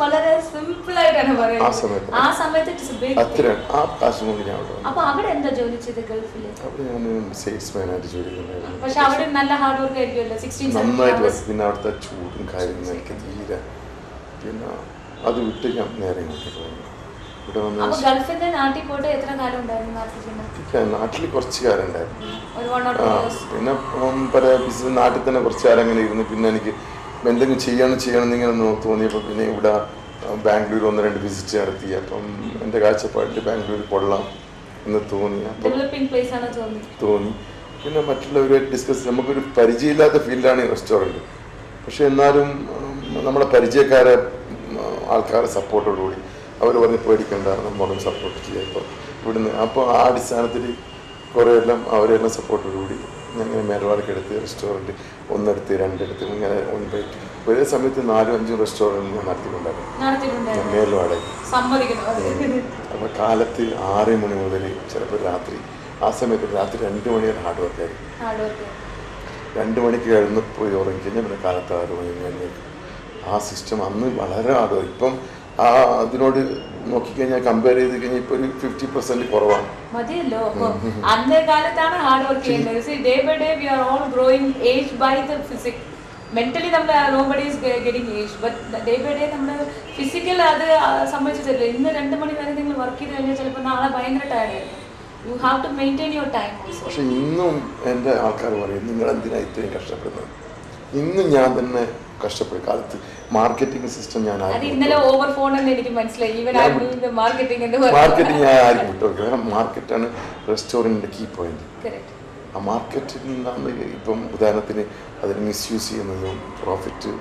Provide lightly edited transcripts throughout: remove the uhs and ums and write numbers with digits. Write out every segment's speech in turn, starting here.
വളരെ സിമ്പിൾ ആയിട്ടാണ് പറയുന്നത്. ആ സമയത്ത് അപ്പൊ അവിടെ എന്താ ജോലി ചെയ്ത് ഗൾഫില്? പക്ഷെ അവിടെ നല്ല ഹാർഡ് വർക്ക് ആയിരിക്കുമല്ലോ. 16 പിന്നെ അവിടുത്തെ ചൂടും കാര്യങ്ങളും എനിക്ക് തീരെ പിന്നെ അത് വിട്ട് ഞാൻ നേരെ ഇങ്ങോട്ട് പോകുന്നു. ഇവിടെ വന്ന് നാട്ടിൽ പോയിട്ട് എത്ര കാലം ഉണ്ടായിരുന്നു? നാട്ടിൽ കുറച്ച് കാലം ഉണ്ടായിരുന്നു. പിന്നെ പല ബിസിനസ് നാട്ടിൽ തന്നെ കുറച്ച് കാലം അങ്ങനെ ഇരുന്നു. പിന്നെ എനിക്ക് എന്തെങ്കിലും ചെയ്യണം എന്നിങ്ങനെ തോന്നിയപ്പോൾ പിന്നെ ഇവിടെ ബാംഗ്ലൂർ 1-2 വിസിറ്റ് നടത്തി. അപ്പം എൻ്റെ കാഴ്ചപ്പാടിൽ ബാംഗ്ലൂർ കൊള്ളാം എന്ന് തോന്നി. പിന്നെ മറ്റുള്ളവരുമായിട്ട് ഡിസ്കസ് നമുക്കൊരു പരിചയമില്ലാത്ത ഫീൽഡാണ് ഈ റെസ്റ്റോറൻറ്റ്. പക്ഷെ എന്നാലും നമ്മളെ പരിചയക്കാരെ ആൾക്കാരെ സപ്പോർട്ടോടുകൂടി അവർ പറഞ്ഞ് പേടിക്കണ്ട, നമ്മളും സപ്പോർട്ട് ചെയ്യാം. ഇപ്പോൾ ഇവിടുന്ന് അപ്പോൾ ആ അടിസ്ഥാനത്തിൽ കുറേ എല്ലാം അവരെല്ലാം സപ്പോർട്ടോടുകൂടി ഞങ്ങൾ മേൽവാടക എടുത്ത് റെസ്റ്റോറൻറ്റ് 1 എടുത്ത് 2 എടുത്ത് ഇങ്ങനെ ഒരേ സമയത്ത് 4-5 റെസ്റ്റോറൻറ്റ് ഞാൻ നടത്തിക്കൊണ്ടായിരുന്നു മേൽവാടക. അപ്പോൾ കാലത്ത് 6 മണി മുതൽ ചിലപ്പോൾ രാത്രി, ആ സമയത്ത് രാത്രി 2 മണി വരെ ഹാർഡ് വർക്കായിരുന്നു. 2 മണിക്ക് കഴിഞ്ഞ് പോയി ഉറങ്ങി കഴിഞ്ഞാൽ പിന്നെ കാലത്ത് 6 മണി കഴിഞ്ഞ് ആ സിസ്റ്റം അന്ന് വളരെ ഹാർഡ് വർക്ക്. ഇപ്പം അതിനോട് നോക്കിക്കഴിഞ്ഞാൽ കമ്പയർ ചെയ്ത് കഴിഞ്ഞാൽ ഇപ്പൊ ഒരു 50% കുറവാണ്. മതിയല്ലോ. അന്നേ കാലത്താണ് ഹാർഡ് വർക്ക് ചെയ്യുന്നത്. Day by day we are all growing age by the physics. Mentally നമ്മൾ nobody is getting age, but day by day നമ്മുടെ ഫിസിക്കൽ അത് സംഭവിച്ചിട്ടില്ല. ഇന്ന് 2 മണി വരെ നിങ്ങൾ വർക്ക് ചെയ്ത് കഴിഞ്ഞാൽ ചിലപ്പോൾ നാളെ ഭയങ്കര ടയർഡായിരുന്നു. You have to maintain your time. പക്ഷെ ഇന്നും എൻ്റെ ആൾക്കാർ പറയും നിങ്ങൾ എന്തിനാ ഇത്രയും കഷ്ടപ്പെടുന്നത്. ഇന്നും ഞാൻ തന്നെ കഷ്ടപ്പെടും. കാലത്ത് മാർക്കറ്റിംഗ് സിസ്റ്റം ഞാൻ മാർക്കറ്റിംഗ് ഞാൻ ആർക്കും വിട്ടു. കാരണം മാർക്കറ്റാണ് റെസ്റ്റോറൻറ്റിൻ്റെ കീ പോയിന്റ്. ആ മാർക്കറ്റിൽ നിന്നാണ് ഇപ്പം ഉദാഹരണത്തിന് അതിന് മിസ്യൂസ് ചെയ്യുന്നതും പ്രോഫിറ്റ്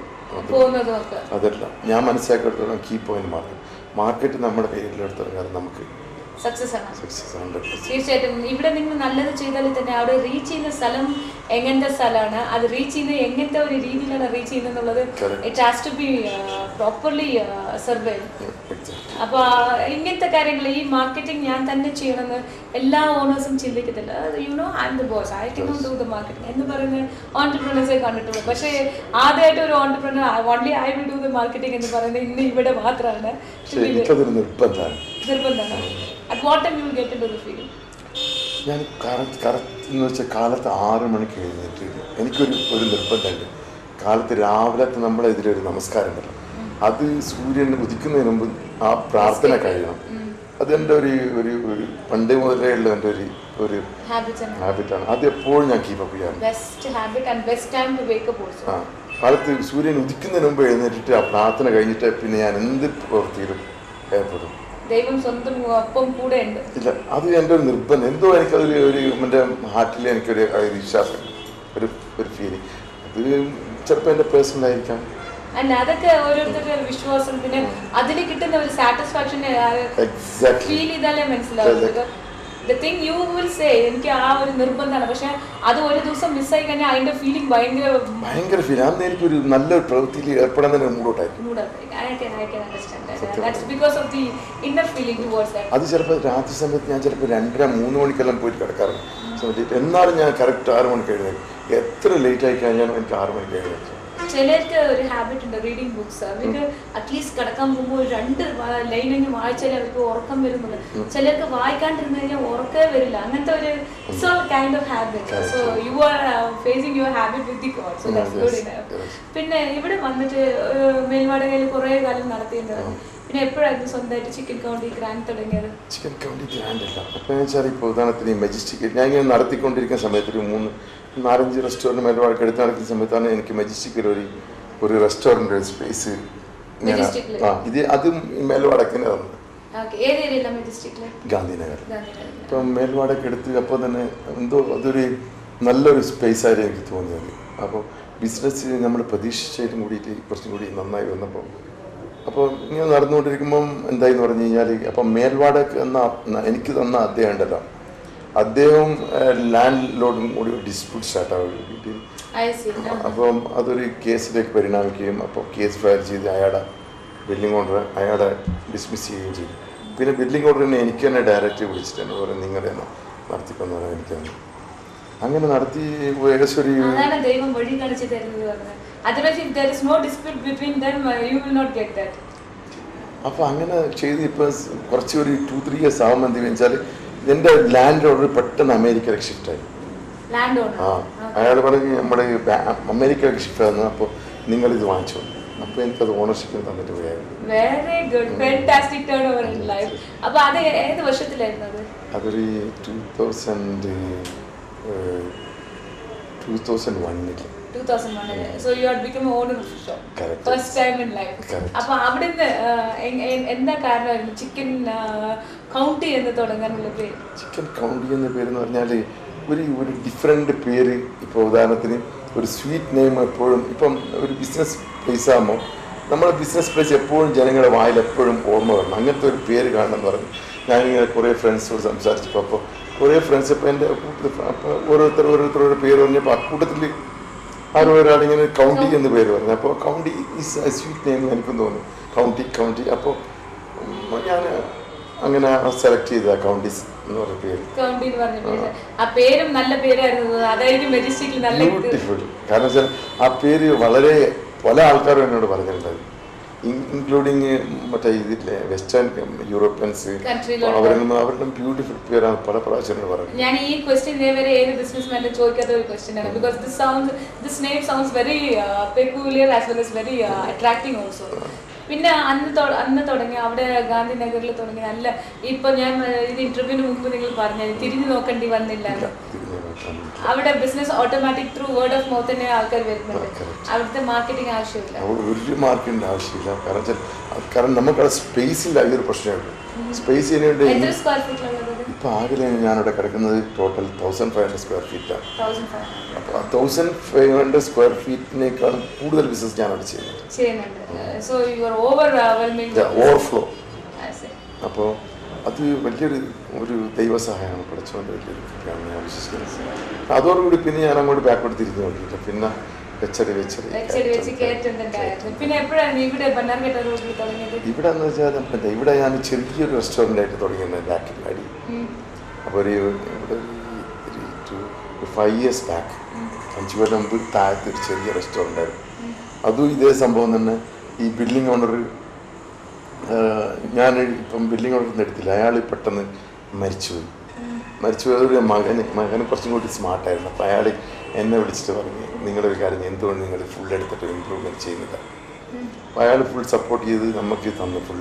അതല്ല. ഞാൻ മനസ്സിലാക്കിയെടുത്തോളം കീ പോയിന്റ് മാർക്കറ്റ് നമ്മുടെ കയ്യിലെടുത്തോളം നമുക്ക് സക്സസ് ആണ്. തീർച്ചയായിട്ടും ഇവിടെ നിങ്ങൾ നല്ലത് ചെയ്താൽ തന്നെ അവിടെ റീച്ച് ചെയ്യുന്ന സ്ഥലം എങ്ങനത്തെ സ്ഥലമാണ്, അത് റീച്ച് ചെയ്യുന്നത് എങ്ങനത്തെ ഒരു രീതിയിലാണ് റീച്ച് ചെയ്യുന്നത് എന്നുള്ളത് it has to be properly survey. അപ്പോൾ ഇങ്ങനത്തെ കാര്യങ്ങൾ ഈ മാർക്കറ്റിംഗ് ഞാൻ തന്നെ ചെയ്യണമെന്ന് എല്ലാ ഓണേഴ്സും ചിന്തിക്കത്തില്ല. I am the boss, I can not do the marketing എന്ന് പറയുന്ന ഓൺടർപ്രണേഴ്സെ കണ്ടിട്ടുള്ളൂ. പക്ഷേ ആദ്യമായിട്ട് ഒരു entrepreneur only I will do the marketing എന്ന് പറയുന്നത് ഇന്ന് ഇവിടെ മാത്രമാണ്. നിർബന്ധമാണ്. At what time you will get into the field? ഞാൻ കറക്റ്റ് എന്ന് വെച്ചാൽ കാലത്ത് 6 മണിക്ക് എഴുന്നേറ്റ് എനിക്കൊരു നിർബന്ധമുണ്ട്. കാലത്ത് രാവിലത്തെ നമ്മളെ ഇതിലൊരു നമസ്കാരം ഉണ്ടല്ലോ, അത് സൂര്യൻ ഉദിക്കുന്നതിന് മുമ്പ് ആ പ്രാർത്ഥന കഴിയണം. അതെൻ്റെ ഒരു പണ്ട് മുതലേ ഉള്ള എൻ്റെ ഒരു ഹാബിറ്റാണ്. അത് എപ്പോഴും ഞാൻ കീപ്പപ്പ് ചെയ്യാറുണ്ട്. കാലത്ത് സൂര്യൻ ഉദിക്കുന്നതിന് മുമ്പ് എഴുന്നേറ്റിട്ട് ആ പ്രാർത്ഥന കഴിഞ്ഞിട്ട് പിന്നെ ഞാൻ എന്ത് പ്രവൃത്തിയിലും ഏർപ്പെടും. ദൈവം സ്വന്തം ഒപ്പം കൂടെ ഉണ്ട്. ഇല്ല, അത് എൻ്റെ ഒരു നിർബന്ധം. എന്തോ എനിക്കതൊരു എൻ്റെ ഹാർട്ടിൽ എനിക്കൊരു വിശ്വാസം, ഒരു ഫീലിംഗ്. അത് ചിലപ്പോൾ എൻ്റെ പേഴ്സണൽ ആയിരിക്കാം. അല്ല, അതൊക്കെ ഓരോരുത്തരുടെ വിശ്വാസം. പിന്നെ അതിൽ കിട്ടുന്ന ഒരു സാറ്റിസ്ഫാക്ഷൻ ഫീൽ ചെയ്താലേ മനസ്സിലാവും. The thing you will say, എനിക്ക് ആ ഒരു നിർബന്ധമാണ്. പക്ഷെ അത് ഒരു ദിവസം മിസ്സായി കഴിഞ്ഞാൽ അതിന്റെ ഫീലിംഗ് ഭയങ്കര ഫീൽ. അന്ന് എനിക്കൊരു നല്ലൊരു പ്രവൃത്തിയിൽ ഏർപ്പെടാൻ തന്നെ മൂടോട്ടായിരിക്കും. അത് ചിലപ്പോൾ രാത്രി സമയത്ത് ഞാൻ ചിലപ്പോൾ 2-3 മണിക്കെല്ലാം പോയിട്ട് കിടക്കാറുണ്ട്. എന്നാലും ഞാൻ കറക്റ്റ് 6 മണിക്ക് എഴുന്നേക്കും. എത്ര ലേറ്റ് ആയി കഴിഞ്ഞാലും എനിക്ക് 6 മണിക്ക് എഴുന്നേക്കും. ചിലർക്ക് ഒരു ഹാബിറ്റ് ഉണ്ട് റീഡിങ് ബുക്സ്. അവർക്ക് അറ്റ്ലീസ്റ്റ് കിടക്കാൻ പോകുമ്പോൾ 2 ലൈനെങ്കിലും വായിച്ചാലേ അവർക്ക് ഉറക്കം വരുന്നുണ്ട്. ചിലർക്ക് വായിക്കാണ്ടിരുന്നു കഴിഞ്ഞാൽ ഉറക്കേ വരില്ല. അങ്ങനത്തെ ഒരു it's all kind of habit. So you are facing your habit with the God. So that's good enough. പിന്നെ ഇവിടെ വന്നിട്ട് മേൽവാടകയിൽ കുറേ കാലം നടത്തിയിട്ടുണ്ടായിരുന്നു. പിന്നെ എപ്പോഴായിരുന്നു സ്വന്തമായിട്ട് ചിക്കൻ കൗണ്ടി ഗ്രാൻഡ് തുടങ്ങിയത്? ചിക്കൻ കൗണ്ടി ഗ്രാൻഡ് അല്ല. അപ്പോൾ വെച്ചാൽ ഇപ്പോൾ ഉദാഹരണത്തിന് മെജസ്റ്റിക് ഞാൻ ഇങ്ങനെ നടത്തിക്കൊണ്ടിരിക്കുന്ന സമയത്ത് ഒരു 3-4-5 റെസ്റ്റോറൻറ്റ് മേൽവാടക എടുത്ത് നടക്കുന്ന സമയത്താണ് എനിക്ക് മെജസ്റ്റിക്കിൽ ഒരു റെസ്റ്റോറൻറ്റ് സ്പേസ് ഇത് അതും മേൽവാടകത്തിന് തന്നത്. ഗാന്ധിനഗർ. ഇപ്പം മേൽവാടക എടുത്ത് അപ്പോൾ തന്നെ എന്തോ അതൊരു നല്ലൊരു സ്പേസ് ആയിരുന്നു എനിക്ക് തോന്നിയത്. അപ്പോൾ ബിസിനസ് നമ്മൾ പ്രതീക്ഷിച്ചതിലും കൂടിയിട്ട് കുറച്ചും കൂടി നന്നായി വന്നപ്പോൾ അപ്പോൾ ഇങ്ങനെ നടന്നുകൊണ്ടിരിക്കുമ്പം എന്തായെന്ന് പറഞ്ഞു കഴിഞ്ഞാൽ അപ്പം മേൽവാടക എനിക്ക് തന്ന അദ്ദേഹം ഉണ്ടല്ലോ, അദ്ദേഹം ലാൻഡ് ലോഡും കൂടി ഡിസ്പ്യൂട്ട് സ്റ്റാർട്ടാവുകയും വീട്ടിൽ. അപ്പം അതൊരു കേസിലേക്ക് പരിണമിക്കുകയും അപ്പോൾ കേസ് ഫയൽ ചെയ്ത് ബില്ലിംഗ് ഓർഡർ അയാളെ ഡിസ്മിസ് ചെയ്യുകയും ചെയ്തു. പിന്നെ ബില്ലിംഗ് ഓർഡറിനെ എനിക്ക് തന്നെ ഡയറക്റ്റ് വിളിച്ചിട്ട് എന്നെ പറയും നിങ്ങളെ നടത്തിക്കൊന്നു പറയാൻ എനിക്കന്ന് അങ്ങനെ നടത്തി ഏകദേശം ഒരു ദൈവം വഴി കാണിച്ചു തരുന്നത്. Otherwise, if there is no dispute between them, you will not get that. അപ്പോൾ അങ്ങനെ ചെയ്ത് ഇപ്പോൾ കുറച്ച് ഒരു 2-3 years ആകുമ്പോൾ എന്ത് വെച്ചാൽ എൻ്റെ ലാൻഡ് ഓർഡർ പെട്ടെന്ന് അമേരിക്കയിലേക്ക് ഷിഫ്റ്റായി. അയാൾ പറഞ്ഞ് നമ്മുടെ അമേരിക്കയിലേക്ക് ഷിഫ്റ്റ് ആകുന്നു, അപ്പോൾ നിങ്ങളിത് വാങ്ങിച്ചു. അപ്പോൾ എനിക്കത് ഓണർഷിപ്പിന് തന്നിട്ട് പോയായിരുന്നു. Very good, fantastic turn over in life. അപ്പോൾ അത് ഏത് വർഷത്തിലായിരുന്നു അത്? അതൊരു 2001. So you had become owner of the shop. Correct. First time in life. അപ്പോൾ അവിടുന്ന് എന്താ കാരണമായിരുന്നു ചിക്കൻ കൗണ്ട് ചെയ്യുന്നത് തുടങ്ങാനുള്ള പേര്? ചിക്കൻ കൗണ്ട് ചെയ്യുന്ന പേരെന്ന് പറഞ്ഞാൽ ഒരു ഡിഫറെൻ്റ് പേര്. ഇപ്പോൾ ഉദാഹരണത്തിന് ഒരു സ്വീറ്റ് നെയിം എപ്പോഴും ഇപ്പം ഒരു ബിസിനസ് പ്ലേസ് ആകുമ്പോൾ നമ്മുടെ ബിസിനസ് പ്ലേസ് എപ്പോഴും ജനങ്ങളുടെ വായിൽ എപ്പോഴും ഓർമ്മ വരണം. അങ്ങനത്തെ ഒരു പേര് കാണണമെന്ന് പറഞ്ഞു ഞാനിങ്ങനെ കുറേ ഫ്രണ്ട്സോട് സംസാരിച്ചപ്പോൾ അപ്പോൾ കുറേ ഫ്രണ്ട്സ് ഇപ്പോൾ എൻ്റെ അപ്പോൾ ഓരോരുത്തരുടെ പേര് പറഞ്ഞപ്പോൾ അക്കൂട്ടത്തിൽ ആരോ ഒരാളിങ്ങനെ കൗണ്ടി എന്ന് പേര് പറഞ്ഞു. അപ്പോൾ കൗണ്ടി ഈസ് സ്വീറ്റ് നെയിം എനിക്കും തോന്നുന്നു, കൗണ്ടി. അപ്പോൾ ഞാൻ അങ്ങനെ സെലക്ട് ചെയ്ത കൗണ്ടീസ് എന്ന് പറഞ്ഞ പേര്. ആ പേരും നല്ല പേരായിരുന്നു, അതായിരിക്കും മെജസ്റ്റിക്കിൽ നല്ല ബ്യൂട്ടിഫുൾ. കാരണം വെച്ചാൽ ആ പേര് വളരെ പല ആൾക്കാരും എന്നോട് പറഞ്ഞിട്ടുണ്ടായിരുന്നു, ഇൻക്ലൂഡിങ് മറ്റേ ഇതില്ലേ വെസ്റ്റേൺ യൂറോപ്യൻസ്, അവരുടെ ബ്യൂട്ടിഫുൾ പേരാണ് പല പ്രാവശ്യം പറഞ്ഞത്. ഞാൻ ഈ ക്വസ്റ്റ്യൻ ഇതേവരെ ഏത് ബിസിനസ്മാനും ചോദിക്കാത്ത ഒരു ക്വസ്റ്റ്യൻ ആണ്. Because this name sounds very peculiar as well as very attracting also. പിന്നെ അന്ന് തുടങ്ങി അവിടെ ഗാന്ധിനഗറിൽ തുടങ്ങി നല്ല. ഇപ്പൊ ഞാൻ ഇത് ഇന്റർവ്യൂവിന് മുമ്പ് നിങ്ങൾ പറഞ്ഞത് തിരിഞ്ഞു നോക്കേണ്ടി വന്നില്ല. അവിടെ business automatic through word of mouth തന്നെ ആൾക്കാർ വരുന്നുണ്ട്. അവിടുത്തെ മാർക്കറ്റിംഗ് ആവശ്യമില്ല, ഒരു മാർക്കറ്റിന്റെ ആവശ്യമില്ല. കാരണം നമുക്കവിടെ സ്പേസിന്റെ ഒരു പ്രശ്നമുണ്ട്. സ്പേസ് ഇപ്പൊ ആകെ ഞാനിവിടെ കിടക്കുന്നത് ടോട്ടൽ 1500 സ്ക്വയർ ഫീറ്റാണ്. അപ്പോൾ 1500 സ്ക്വയർ ഫീറ്റിനേക്കാളും കൂടുതൽ ബിസിനസ് ഞാനവിടെ ചെയ്യുന്നുണ്ട്. ഓവർഫ്ലോ. അപ്പോൾ അത് ഒരു ദൈവസഹായമാണ്, പഠിച്ചുകൊണ്ട് വലിയൊരു കാര്യമാണ് ഞാൻ വിശ്വസിക്കുന്നത്. അതോടുകൂടി പിന്നെ ഞാൻ അങ്ങോട്ട് ബാക്കോട്ട് തിരിഞ്ഞു നോക്കിയിട്ട് പിന്നെ ഇവിടെ എന്ന് വെച്ചാൽ ഇവിടെ ഞാൻ ചെറിയൊരു റെസ്റ്റോറൻ്റ് ആയിട്ട് തുടങ്ങിയത് ബാക്കിൽ അടി. അപ്പോൾ ഒരു 5 years ബാക്ക് 5 കൊല്ലം മുമ്പ് താഴത്ത് ഒരു ചെറിയ റെസ്റ്റോറൻ്റ് ആയിരുന്നു. അതും ഇതേ സംഭവം തന്നെ. ഈ ബിൽഡിംഗ് ഓണർ ഞാൻ ഇപ്പം ബിൽഡിംഗ് ഓണറിന് എടുത്തില്ല, അയാൾ പെട്ടെന്ന് മരിച്ചുപോയ ഒരു മകന് കുറച്ചും കൂടി സ്മാർട്ടായിരുന്നു. അപ്പോൾ അയാൾ എന്നെ വിളിച്ചിട്ട് പറഞ്ഞു, നിങ്ങളൊരു കാര്യം എന്തുകൊണ്ട് നിങ്ങൾ ഫുൾ എടുത്തിട്ട് ഇമ്പ്രൂവ്മെൻറ്റ് ചെയ്യുന്നില്ല. അപ്പോൾ അയാൾ ഫുൾ സപ്പോർട്ട് ചെയ്ത് നമുക്ക് ഫുൾ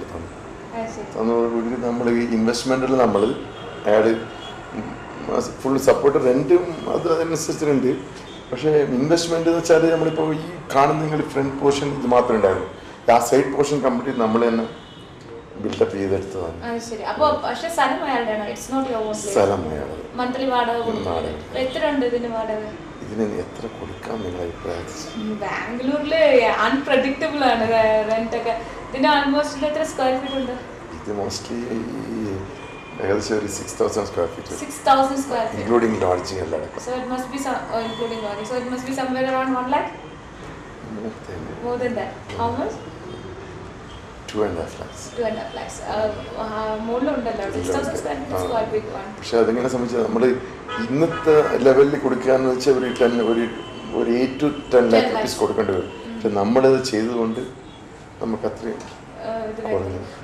തന്നതോടുകൂടി നമ്മൾ ഈ ഇൻവെസ്റ്റ്മെൻറ്റിൽ അയാൾ ഫുൾ സപ്പോർട്ട്. റെൻറ്റും അതനുസരിച്ചിട്ടുണ്ട്. പക്ഷേ ഇൻവെസ്റ്റ്മെൻറ്റ് എന്ന് വെച്ചാൽ നമ്മളിപ്പോൾ ഈ കാണുന്ന നിങ്ങൾ ഫ്രണ്ട് പോർഷൻ ഇത് മാത്രമേ ഉണ്ടായിരുന്നു. ആ സൈഡ് പോർഷൻ കംപ്ലീറ്റ് നമ്മൾ തന്നെ ബിൽഡപ്പ് ചെയ്തെടുത്തതാണ്. സ്ഥലം ഇതിന് എത്ര കൊടുക്കാം നിങ്ങൾ അഭിപ്രായം? ബാംഗ്ലൂരില് അൺപ്രഡിക്റ്റബിൾ ആണ് റെന്റ് ഒക്കെ. ഇതിന് ആൾമോസ്റ്റ് എത്ര സ്ക്വയർ ഫീറ്റ് ഉണ്ട്? ഇത് മോസ്റ്റ്ലി ഏകദേശം ഒരു 6000 square feet. 6000 square feet including lodging എല്ലാം. So it must be including lodging. So it must be somewhere around 1 lakh. More than that. How much? 2.5 lakhs. 2.5 lakhs. മുകളിലുണ്ടല്ലോ 6000 square feet is quite big one. പക്ഷെ അതിങ്ങനെ സംബന്ധിച്ച് നമ്മൾ ഇന്നത്തെ ലെവലിൽ കൊടുക്കുകയെന്ന് വെച്ചാൽ ഒരു 8 to 10 lakh rupees കൊടുക്കേണ്ടി വരും. പക്ഷെ നമ്മളത് ചെയ്തുകൊണ്ട് നമുക്ക് അത്രയും.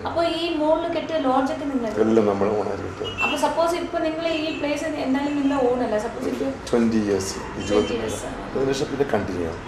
അപ്പോൾ ഈ മുകളിൽ കെട്ടിയ ലോഡ്ജൊക്കെ നിങ്ങൾ എല്ലാം നമ്മൾ ഓണായിട്ട് കിട്ടും. അപ്പോൾ സപ്പോസ് ഇപ്പോൾ നിങ്ങൾ ഈ പ്ലേസ് എന്തായാലും നിങ്ങൾ ഓണല്ല, സപ്പോസ് 20 years 20 years അതിനുശേഷം പിന്നെ കണ്ടിന്യൂ ആവും.